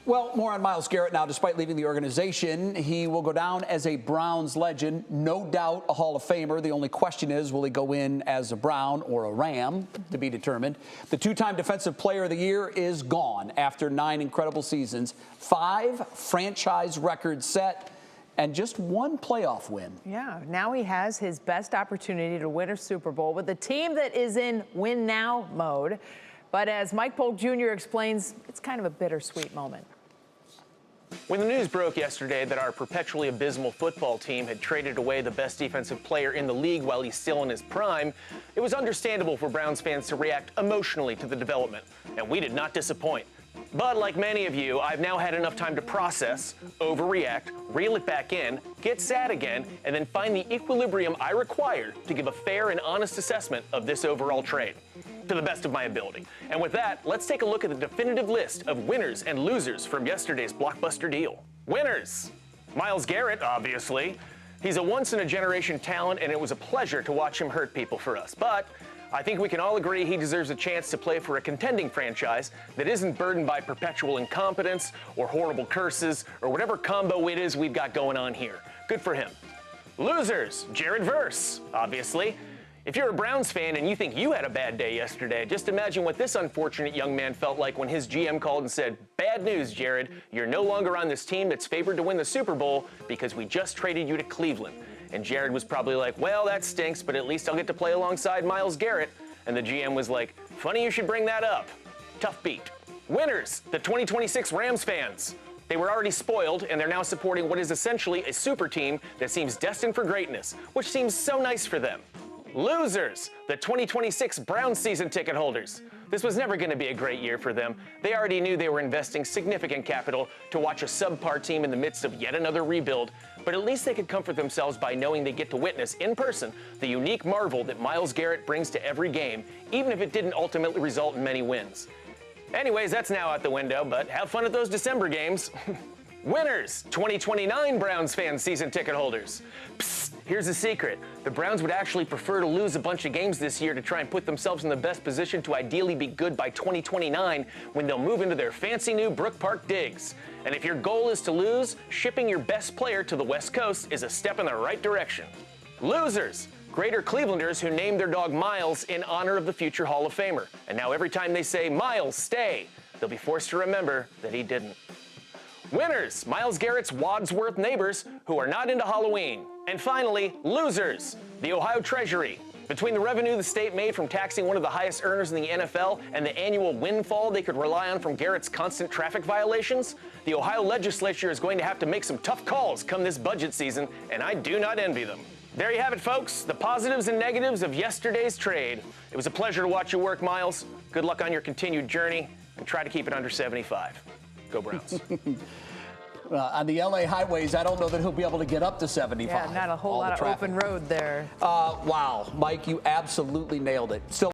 Well, more on Myles Garrett now. Despite leaving the organization, he will go down as a Browns legend, no doubt a Hall of Famer. The only question is, will he go in as a Brown or a Ram, to be determined. The two-time Defensive Player of the Year is gone after 9 incredible seasons, 5 franchise records set, and just 1 playoff win. Yeah, now he has his best opportunity to win a Super Bowl with a team that is in win-now mode. But as Mike Polk Jr. explains, it's kind of a bittersweet moment. When the news broke yesterday that our perpetually abysmal football team had traded away the best defensive player in the league while he's still in his prime, it was understandable for Browns fans to react emotionally to the development, and we did not disappoint. But like many of you, I've now had enough time to process, overreact, reel it back in, get sad again, and then find the equilibrium I require to give a fair and honest assessment of this overall trade, to the best of my ability. And with that, let's take a look at the definitive list of winners and losers from yesterday's blockbuster deal. Winners! Myles Garrett, obviously. He's a once-in-a-generation talent, and it was a pleasure to watch him hurt people for us. But I think we can all agree he deserves a chance to play for a contending franchise that isn't burdened by perpetual incompetence or horrible curses or whatever combo it is we've got going on here. Good for him. Losers, Jared Verse, obviously. If you're a Browns fan and you think you had a bad day yesterday, just imagine what this unfortunate young man felt like when his GM called and said, "Bad news, Jared. You're no longer on this team that's favored to win the Super Bowl because we just traded you to Cleveland." And Jared was probably like, "Well, that stinks, but at least I'll get to play alongside Myles Garrett." And the GM was like, "Funny you should bring that up." Tough beat. Winners, the 2026 Rams fans. They were already spoiled, and they're now supporting what is essentially a super team that seems destined for greatness, which seems so nice for them. Losers, the 2026 Browns season ticket holders. This was never going to be a great year for them. They already knew they were investing significant capital to watch a subpar team in the midst of yet another rebuild, but at least they could comfort themselves by knowing they get to witness in person the unique marvel that Myles Garrett brings to every game, even if it didn't ultimately result in many wins. Anyways, that's now out the window, but have fun at those December games. Winners, 2029 Browns fan season ticket holders. Psst, here's the secret. The Browns would actually prefer to lose a bunch of games this year to try and put themselves in the best position to ideally be good by 2029 when they'll move into their fancy new Brook Park digs. And if your goal is to lose, shipping your best player to the West Coast is a step in the right direction. Losers, Greater Clevelanders who named their dog Miles in honor of the future Hall of Famer. And now every time they say, "Miles, stay," they'll be forced to remember that he didn't. Winners, Myles Garrett's Wadsworth neighbors who are not into Halloween. And finally, losers, the Ohio Treasury. Between the revenue the state made from taxing one of the highest earners in the NFL and the annual windfall they could rely on from Garrett's constant traffic violations, the Ohio legislature is going to have to make some tough calls come this budget season, and I do not envy them. There you have it, folks, the positives and negatives of yesterday's trade. It was a pleasure to watch you work, Myles. Good luck on your continued journey, and try to keep it under 75. Go Browns. On the LA highways, I don't know that he'll be able to get up to 75. Yeah, not a whole lot of open road there. Wow, Mike, you absolutely nailed it. Still